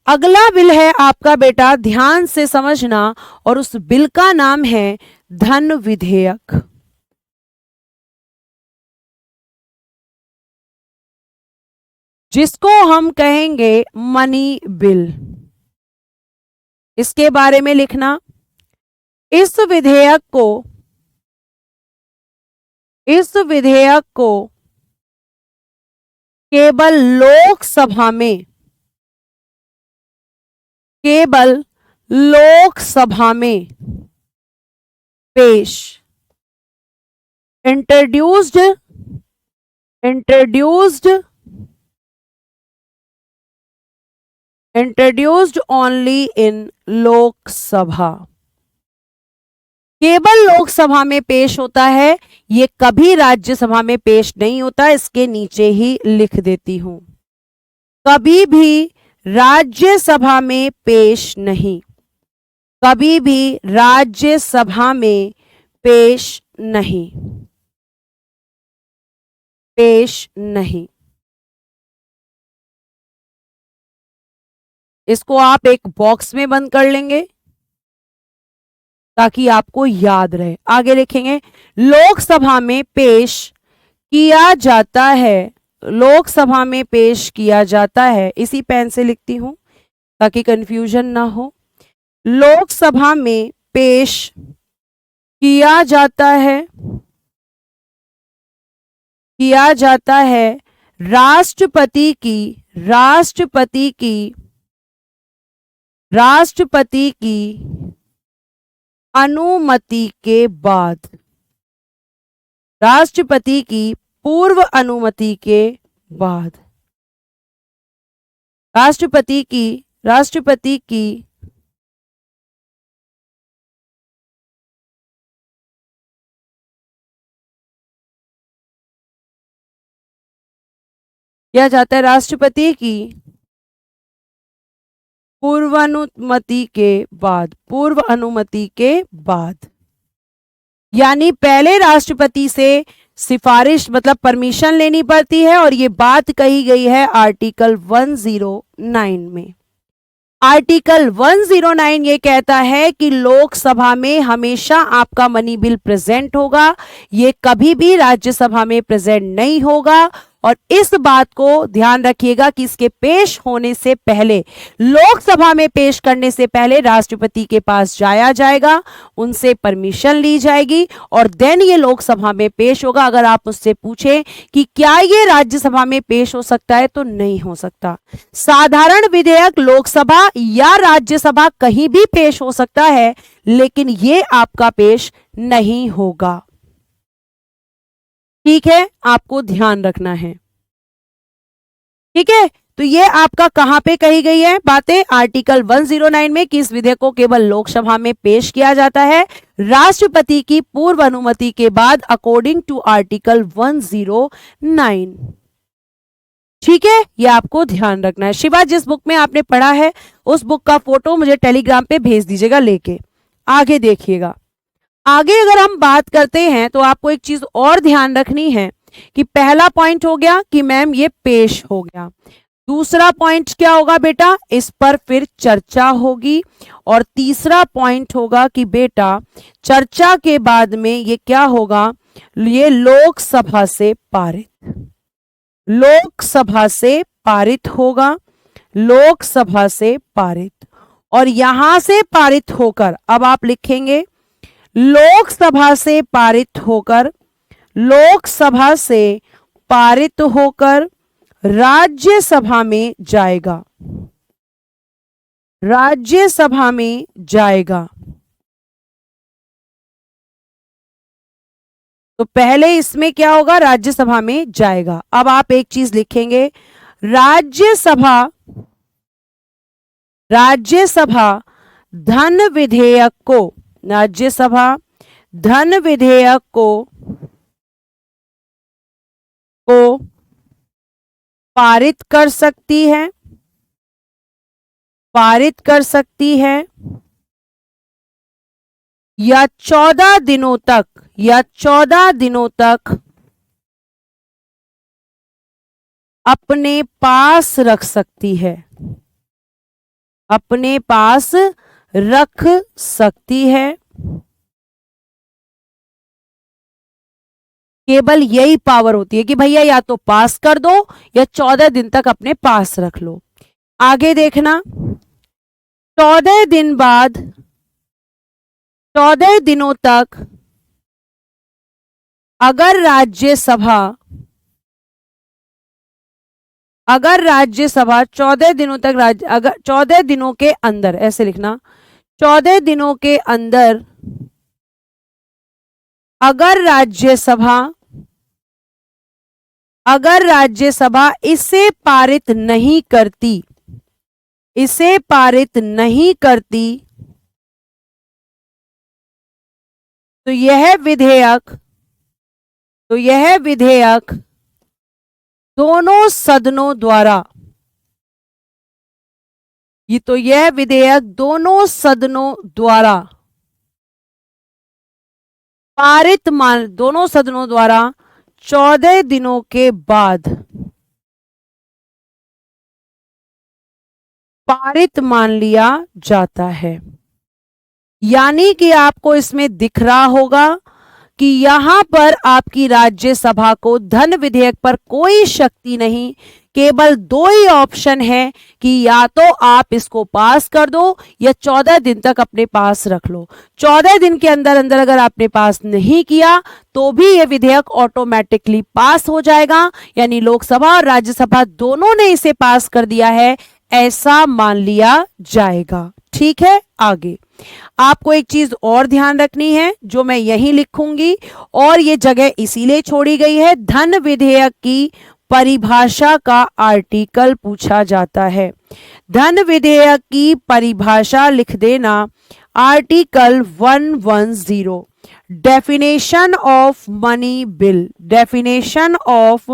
अगला बिल है आपका बेटा, ध्यान से समझना, और उस बिल का नाम है धन विधेयक। जिसको हम कहेंगे मनी बिल। इसके बारे में लिखना, इस विधेयक को केवल लोकसभा में, केवल लोकसभा में पेश, इंट्रोड्यूस्ड ओनली इन लोकसभा, केवल लोकसभा में पेश होता है, ये कभी राज्यसभा में पेश नहीं होता। इसके नीचे ही लिख देती हूं, कभी भी राज्यसभा में पेश नहीं, कभी भी राज्यसभा में पेश नहीं, पेश नहीं। इसको आप एक बॉक्स में बंद कर लेंगे ताकि आपको याद रहे। आगे लिखेंगे लोकसभा में पेश किया जाता है, लोकसभा में पेश किया जाता है, इसी पेन से लिखती हूं ताकि कंफ्यूजन ना हो। लोकसभा में पेश किया जाता है, किया जाता है राष्ट्रपति की, राष्ट्रपति की, राष्ट्रपति की अनुमति के बाद, राष्ट्रपति की पूर्व अनुमति के बाद। राष्ट्रपति की किया जाता है राष्ट्रपति की पूर्व अनुमति के बाद, यानी पहले राष्ट्रपति से सिफारिश मतलब परमिशन लेनी पड़ती है, और ये बात कही गई है आर्टिकल 109 में। आर्टिकल 109 ये कहता है कि लोकसभा में हमेशा आपका मनी बिल प्रेजेंट होगा, ये कभी भी राज्यसभा में प्रेजेंट नहीं होगा। और इस बात को ध्यान रखिएगा कि इसके पेश होने से पहले, लोकसभा में पेश करने से पहले राष्ट्रपति के पास जाया जाएगा, उनसे परमिशन ली जाएगी और देन ये लोकसभा में पेश होगा। अगर आप उससे पूछें कि क्या ये राज्यसभा में पेश हो सकता है, तो नहीं हो सकता। साधारण विधेयक लोकसभा या राज्यसभा कहीं भी पेश हो सकता है, लेकिन ये आपका पेश नहीं होगा। ठीक है, आपको ध्यान रखना है। ठीक है, तो ये आपका कहां पे कही गई है बातें, आर्टिकल 109 में, कि इस विधेयक को केवल लोकसभा में पेश किया जाता है राष्ट्रपति की पूर्व अनुमति के बाद, अकॉर्डिंग टू आर्टिकल 109। ठीक है, ये आपको ध्यान रखना है। शिवा, जिस बुक में आपने पढ़ा है उस बुक का फोटो मुझे टेलीग्राम पे भेज दीजिएगा लेके। आगे देखिएगा, आगे अगर हम बात करते हैं तो आपको एक चीज और ध्यान रखनी है कि पहला पॉइंट हो गया कि मैम ये पेश हो गया। दूसरा पॉइंट क्या होगा बेटा, इस पर फिर चर्चा होगी। और तीसरा पॉइंट होगा कि बेटा चर्चा के बाद में ये क्या होगा, ये लोकसभा से पारित होगा, लोकसभा से पारित। और यहां से पारित होकर, अब आप लिखेंगे लोकसभा से पारित होकर राज्यसभा में जाएगा। तो पहले इसमें क्या होगा, राज्यसभा में जाएगा। अब आप एक चीज लिखेंगे, राज्यसभा धन विधेयक को पारित कर सकती है या 14 दिनों तक अपने पास रख सकती है। केवल यही पावर होती है कि भैया या तो पास कर दो या 14 दिन तक अपने पास रख लो। आगे देखना, 14 दिनों तक अगर राज्यसभा 14 दिनों तक अगर 14 दिनों के अंदर, ऐसे लिखना, 14 दिनों के अंदर अगर राज्यसभा इसे पारित नहीं करती, तो यह विधेयक दोनों सदनों द्वारा दोनों सदनों द्वारा 14 दिनों के बाद पारित मान लिया जाता है। यानी कि आपको इसमें दिख रहा होगा कि यहां पर आपकी राज्यसभा को धन विधेयक पर कोई शक्ति नहीं, केवल दो ही ऑप्शन है कि या तो आप इसको पास कर दो या 14 दिन तक अपने पास रख लो। 14 दिन के अंदर अगर आपने पास नहीं किया तो भी यह विधेयक ऑटोमेटिकली पास हो जाएगा, यानी लोकसभा और राज्यसभा दोनों ने इसे पास कर दिया है, ऐसा मान लिया जाएगा। ठीक है, आगे आपको एक चीज और ध्यान रखनी है जो मैं यहीं लिखूंगी, और ये जगह इसीलिए छोड़ी गई है, धन विधेयक की परिभाषा का आर्टिकल पूछा जाता है। धन विधेयक की परिभाषा लिख देना, article 110। Definition of money bill, definition of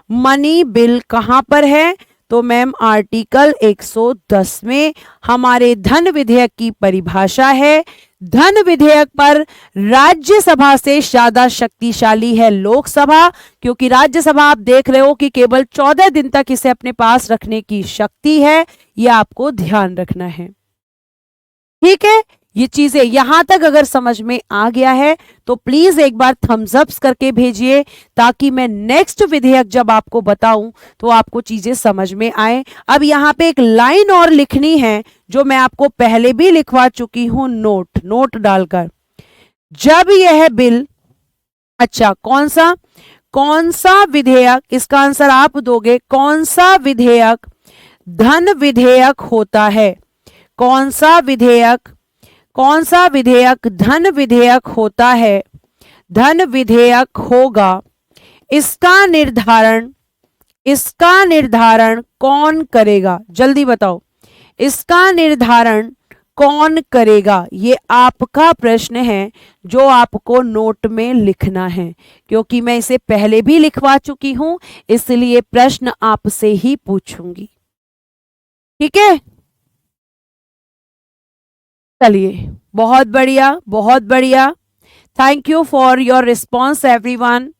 money bill कहां पर है? तो मैम आर्टिकल 110 में हमारे धन विधेयक की परिभाषा है। धन विधेयक पर राज्यसभा से ज्यादा शक्तिशाली है लोकसभा, क्योंकि राज्यसभा आप देख रहे हो कि केवल 14 दिन तक इसे अपने पास रखने की शक्ति है। यह आपको ध्यान रखना है, ठीक है। ये चीजें यहां तक अगर समझ में आ गया है तो प्लीज एक बार थम्स अप करके भेजिए, ताकि मैं नेक्स्ट विधेयक जब आपको बताऊं तो आपको चीजें समझ में आए। अब यहां पे एक लाइन और लिखनी है जो मैं आपको पहले भी लिखवा चुकी हूं, नोट डालकर। जब यह बिल, अच्छा कौन सा विधेयक, इसका आंसर आप दोगे, कौन सा विधेयक धन विधेयक होता है? कौन सा विधेयक धन विधेयक होता है, धन विधेयक होगा? इसका निर्धारण कौन करेगा? जल्दी बताओ, इसका निर्धारण कौन करेगा? ये आपका प्रश्न है जो आपको नोट में लिखना है, क्योंकि मैं इसे पहले भी लिखवा चुकी हूं, इसलिए प्रश्न आपसे ही पूछूंगी, ठीक है। चलिए, बहुत बढ़िया। Thank you for your response everyone.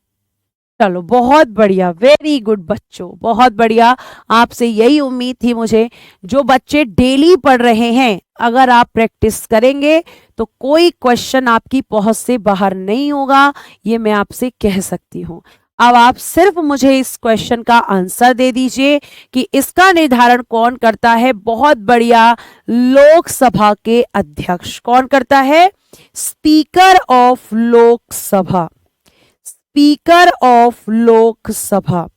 चलो बहुत बढ़िया, वेरी गुड बच्चों, बहुत बढ़िया। आपसे यही उम्मीद थी मुझे। जो बच्चे डेली पढ़ रहे हैं, अगर आप प्रैक्टिस करेंगे तो कोई क्वेश्चन आपकी पहुंच से बाहर नहीं होगा, ये मैं आपसे कह सकती हूँ। अब आप सिर्फ मुझे इस क्वेश्चन का आंसर दे दीजिए कि इसका निर्धारण कौन करता है। बहुत बढ़िया, लोकसभा के अध्यक्ष। कौन करता है? Speaker of Lok Sabha, speaker of Lok Sabha,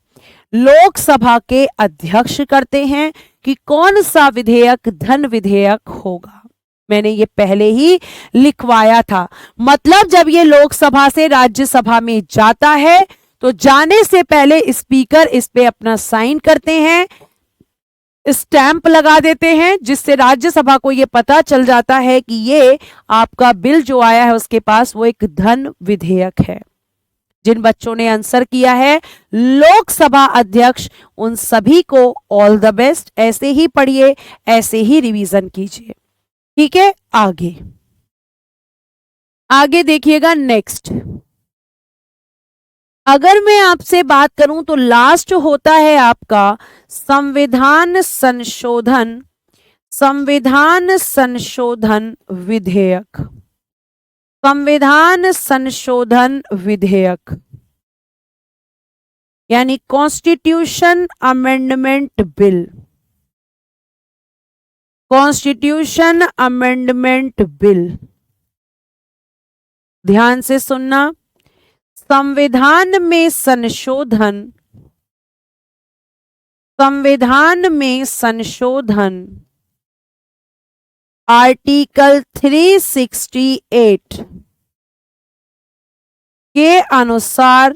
Lok Sabha के अध्यक्ष करते हैं कि कौन सा विधेयक धन विधेयक होगा। मैंने ये पहले ही लिखवाया था। मतलब जब ये लोकसभा से राज्यसभा में जाता है तो जाने से पहले स्पीकर इस पे अपना साइन करते हैं, स्टैंप लगा देते हैं, जिससे राज्यसभा को ये पता चल जाता है कि ये आपका बिल जो आया है उसके पास वो एक धन विधेयक है। जिन बच्चों ने आंसर किया है लोकसभा अध्यक्ष, उन सभी को ऑल द बेस्ट। ऐसे ही पढ़िए, ऐसे ही रिवीजन कीजिए, ठीक है। आगे देखिएगा नेक्स्ट। अगर मैं आपसे बात करूं तो लास्ट होता है आपका संविधान संशोधन विधेयक, संविधान संशोधन विधेयक, यानी constitution amendment bill, constitution amendment bill. ध्यान से सुनना, संविधान में संशोधन, संविधान में संशोधन आर्टिकल 368 के अनुसार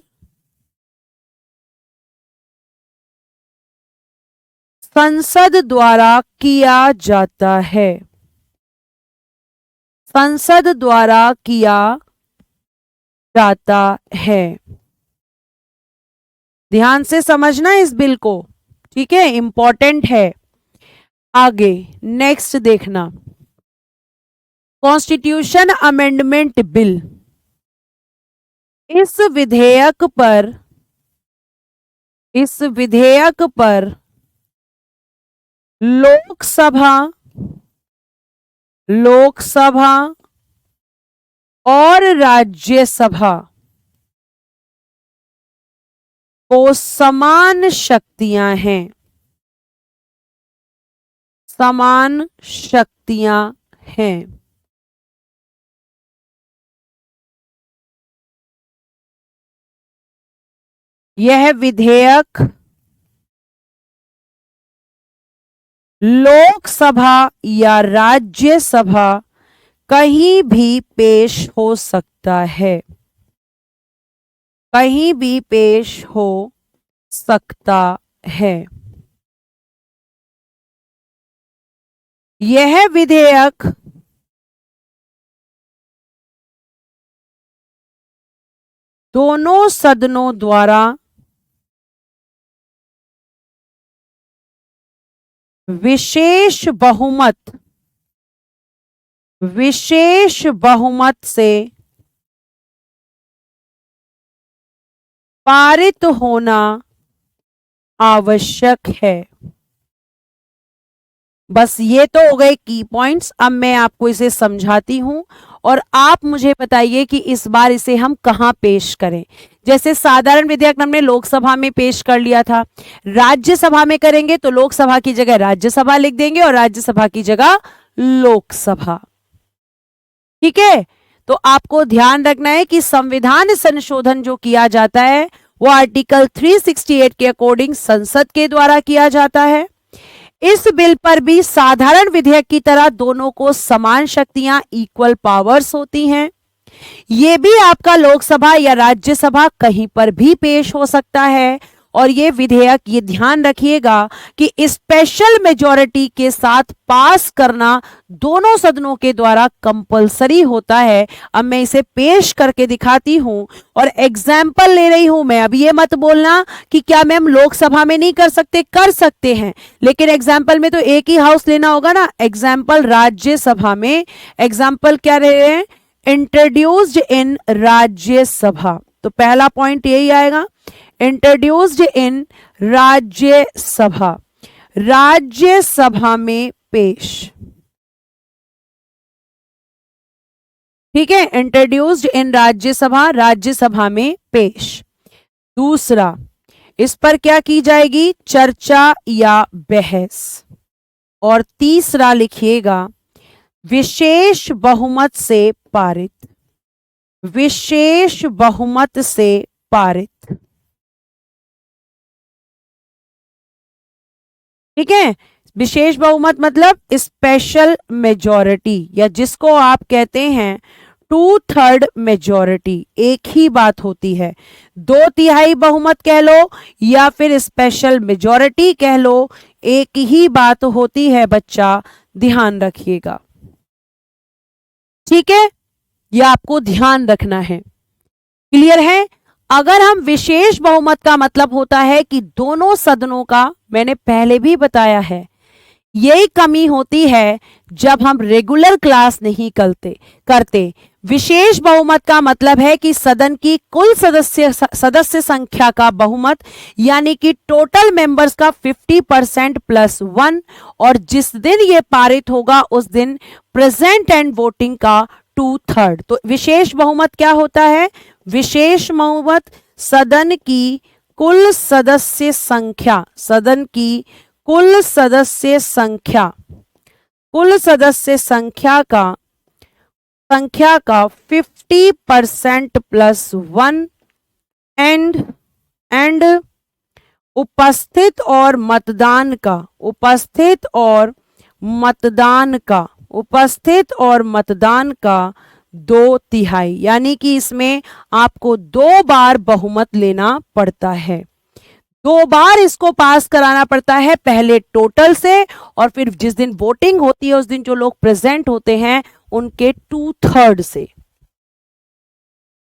संसद द्वारा किया जाता है, संसद द्वारा किया जाता है। ध्यान से समझना इस बिल को, ठीक है, इंपॉर्टेंट है। आगे नेक्स्ट देखना, कॉन्स्टिट्यूशन अमेंडमेंट बिल। इस विधेयक पर लोकसभा और राज्यसभा को समान शक्तियां हैं, समान शक्तियां हैं। यह विधेयक लोकसभा या राज्यसभा कहीं भी पेश हो सकता है, कहीं भी पेश हो सकता है। यह विधेयक दोनों सदनों द्वारा विशेष बहुमत से पारित होना आवश्यक है। बस ये तो हो गए की पॉइंट्स। अब मैं आपको इसे समझाती हूं और आप मुझे बताइए कि इस बार इसे हम कहां पेश करें। जैसे साधारण विधेयक हमने लोकसभा में पेश कर लिया था, राज्यसभा में करेंगे तो लोकसभा की जगह राज्यसभा लिख देंगे और राज्यसभा की जगह लोकसभा। ठीक है, तो आपको ध्यान रखना है कि संविधान संशोधन जो किया जाता है वो आर्टिकल 368 के अकॉर्डिंग संसद के द्वारा किया जाता है। इस बिल पर भी साधारण विधेयक की तरह दोनों को समान शक्तियां, इक्वल पावर्स होती हैं। यह भी आपका लोकसभा या राज्यसभा कहीं पर भी पेश हो सकता है। और ये विधेयक, ये ध्यान रखिएगा कि स्पेशल मेजॉरिटी के साथ पास करना दोनों सदनों के द्वारा कंपलसरी होता है। अब मैं इसे पेश करके दिखाती हूं और एग्जाम्पल ले रही हूं मैं। अब ये मत बोलना कि क्या मैम लोकसभा में नहीं कर सकते, कर सकते हैं, लेकिन एग्जाम्पल में तो एक ही हाउस लेना होगा ना। एग्जाम्पल राज्यसभा में, एग्जाम्पल क्या रहे हैं, इंट्रोड्यूस्ड इन राज्यसभा। तो पहला पॉइंट यही आएगा, इंट्रोड्यूस्ड इन राज्यसभा, राज्यसभा में पेश। ठीक है, इंट्रोड्यूस्ड इन राज्यसभा, राज्यसभा में पेश। दूसरा, इस पर क्या की जाएगी, चर्चा या बहस। और तीसरा लिखिएगा, विशेष बहुमत से पारित, विशेष बहुमत से पारित। ठीक है, विशेष बहुमत मतलब स्पेशल मेजॉरिटी, या जिसको आप कहते हैं 2/3 मेजॉरिटी। एक ही बात होती है, 2/3 बहुमत कह लो या फिर स्पेशल मेजॉरिटी कह लो, एक ही बात होती है बच्चा, ध्यान रखिएगा। ठीक है, यह आपको ध्यान रखना है। क्लियर है। अगर हम विशेष बहुमत का मतलब होता है कि दोनों सदनों का, मैंने पहले भी बताया है, यही कमी होती है जब हम रेगुलर क्लास नहीं करते। विशेष बहुमत का मतलब है कि सदन की कुल सदस्य संख्या का बहुमत, यानी कि टोटल मेंबर्स का 50% + 1, और जिस दिन ये पारित होगा उस दिन प्रेजेंट एंड वोटिंग का 2/3। तो विशेष बहुमत क्या होता है, विशेष बहुमत सदन की कुल सदस्य संख्या, सदन की कुल सदस्य संख्या, कुल सदस्य संख्या का 50% + 1 एंड उपस्थित और मतदान का, उपस्थित और मतदान का, उपस्थित और मतदान का 2/3, यानी कि इसमें आपको 2 बार बहुमत लेना पड़ता है, 2 बार इसको पास कराना पड़ता है, पहले टोटल से और फिर जिस दिन वोटिंग होती है उस दिन जो लोग प्रेजेंट होते हैं उनके 2/3 से।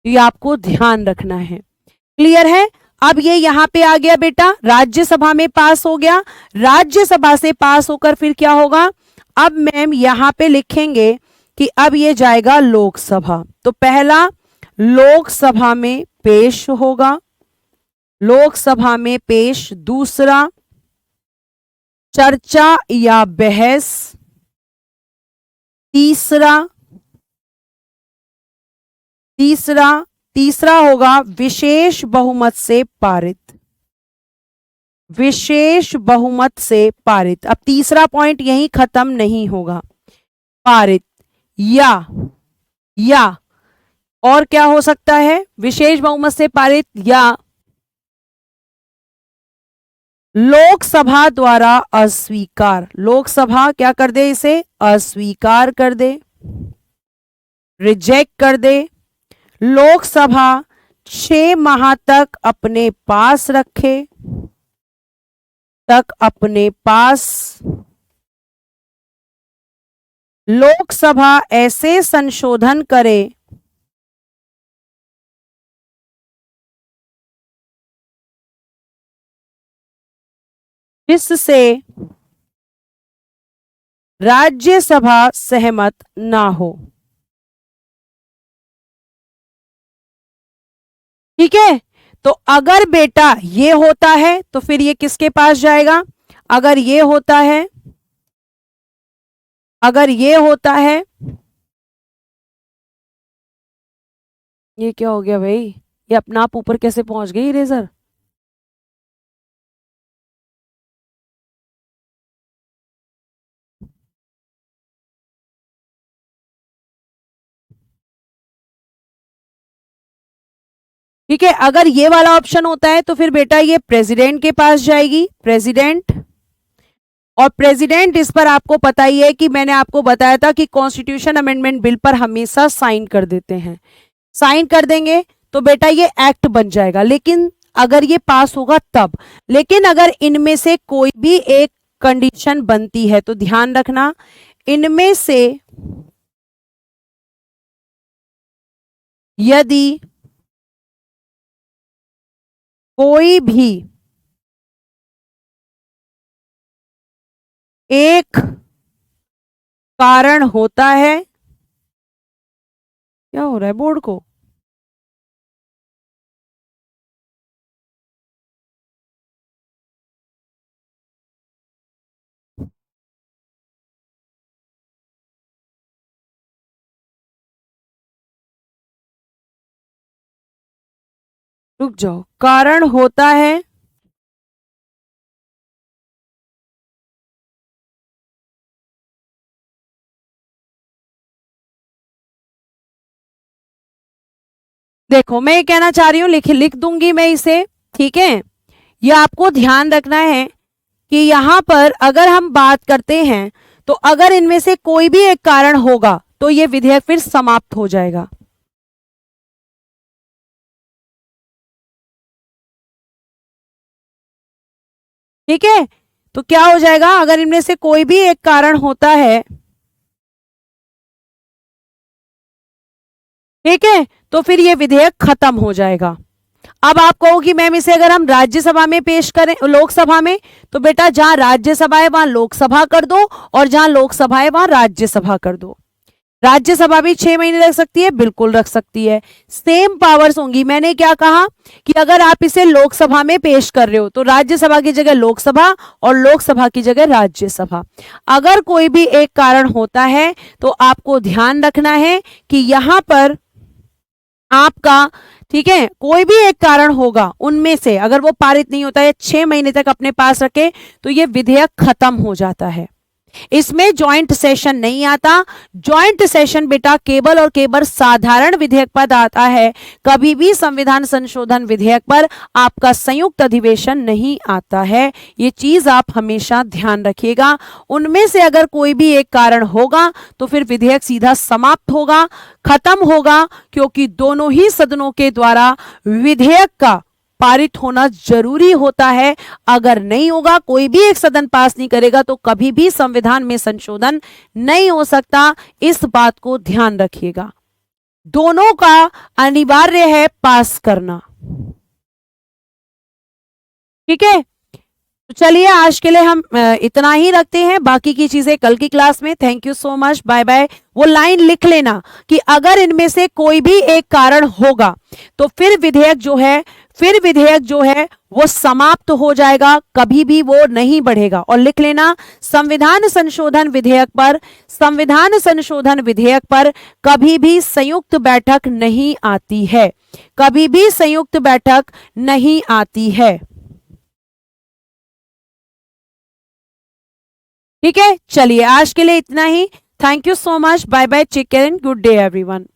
ये आपको ध्यान रखना है। क्लियर है। अब ये यहां पे आ गया बेटा, राज्यसभा में पास हो गया, राज्यसभा से पास होकर फिर क्या होगा, अब मैम यहां पे लिखेंगे कि अब ये जाएगा लोकसभा। तो पहला लोकसभा में पेश होगा, लोकसभा में पेश। दूसरा चर्चा या बहस। तीसरा होगा विशेष बहुमत से पारित, विशेष बहुमत से पारित। अब तीसरा पॉइंट यहीं खत्म नहीं होगा, पारित या और क्या हो सकता है, विशेष बहुमत से पारित या लोकसभा द्वारा अस्वीकार, लोकसभा क्या कर दे, इसे अस्वीकार कर दे, रिजेक्ट कर दे। लोकसभा 6 माह तक अपने पास रखे, तक अपने पास लोकसभा ऐसे संशोधन करे जिससे राज्यसभा सहमत ना हो। ठीक है, तो अगर बेटा ये होता है तो फिर ये किसके पास जाएगा? अगर ये होता है, अगर ये होता है, ये क्या हो गया भाई? ये अपना आप ऊपर कैसे पहुंच गई इरेजर? ठीक है, अगर ये वाला ऑप्शन होता है तो फिर बेटा ये प्रेसिडेंट के पास जाएगी, प्रेसिडेंट। और प्रेसिडेंट, इस पर आपको पता ही है कि मैंने आपको बताया था कि कॉन्स्टिट्यूशन अमेंडमेंट बिल पर हमेशा साइन कर देते हैं, साइन कर देंगे तो बेटा ये एक्ट बन जाएगा। लेकिन अगर ये पास होगा तब, लेकिन अगर इनमें से कोई भी एक कंडीशन बनती है तो ध्यान रखना, इनमें से यदि कोई भी एक कारण होता है, क्या हो रहा है बोर्ड को? रुक जाओ, कारण होता है देखो, मैं ये कहना चाह रही हूं, लिख दूंगी मैं इसे। ठीक है, ये आपको ध्यान रखना है कि यहां पर अगर हम बात करते हैं तो अगर इनमें से कोई भी एक कारण होगा तो ये विधेयक फिर समाप्त हो जाएगा। ठीक है, तो क्या हो जाएगा? अगर इनमें से कोई भी एक कारण होता है, ठीक है, तो फिर ये विधेयक खत्म हो जाएगा। अब आप कहो कि मैम इसे अगर हम राज्यसभा में पेश करें, लोकसभा में, तो बेटा जहां राज्यसभा है वहां लोकसभा कर दो, और जहां लोकसभा है वहां राज्यसभा कर दो। राज्यसभा भी 6 महीने रख सकती है, बिल्कुल रख सकती है, सेम पावर्स होंगी। मैंने क्या कहा कि अगर आप इसे लोकसभा में पेश कर रहे हो तो राज्यसभा की जगह लोकसभा और लोकसभा की जगह राज्यसभा। अगर कोई भी एक कारण होता है तो आपको ध्यान रखना है कि यहां पर आपका, ठीक है, कोई भी एक कारण होगा उनमें से अगर वो पारित नहीं होता है 6 महीने तक अपने पास रखे तो ये विधेयक खत्म हो जाता है। इसमें ज्वाइंट सेशन नहीं आता। ज्वाइंट सेशन बेटा केवल और केवल साधारण विधेयक पर आता है, कभी भी संविधान संशोधन विधेयक पर आपका संयुक्त अधिवेशन नहीं आता है। ये चीज आप हमेशा ध्यान रखिएगा। उनमें से अगर कोई भी एक कारण होगा तो फिर विधेयक सीधा समाप्त होगा, खत्म होगा, क्योंकि दोनों ही सदनों के द्वारा विधेयक का पारित होना जरूरी होता है। अगर नहीं होगा, कोई भी एक सदन पास नहीं करेगा तो कभी भी संविधान में संशोधन नहीं हो सकता। इस बात को ध्यान रखिएगा, दोनों का अनिवार्य है पास करना। ठीक है, तो चलिए आज के लिए हम इतना ही रखते हैं, बाकी की चीजें कल की क्लास में। Thank you so much, bye bye. वो लाइन लिख लेना कि अगर इनमें से कोई भी एक कारण होगा तो फिर विधेयक जो है वो समाप्त हो जाएगा, कभी भी वो नहीं बढ़ेगा। और लिख लेना, संविधान संशोधन विधेयक पर कभी भी संयुक्त बैठक नहीं आती है, कभी भी संयुक्त बैठक नहीं आती है। ठीक है, चलिए आज के लिए इतना ही। Thank you so much, bye bye, take care and good day everyone.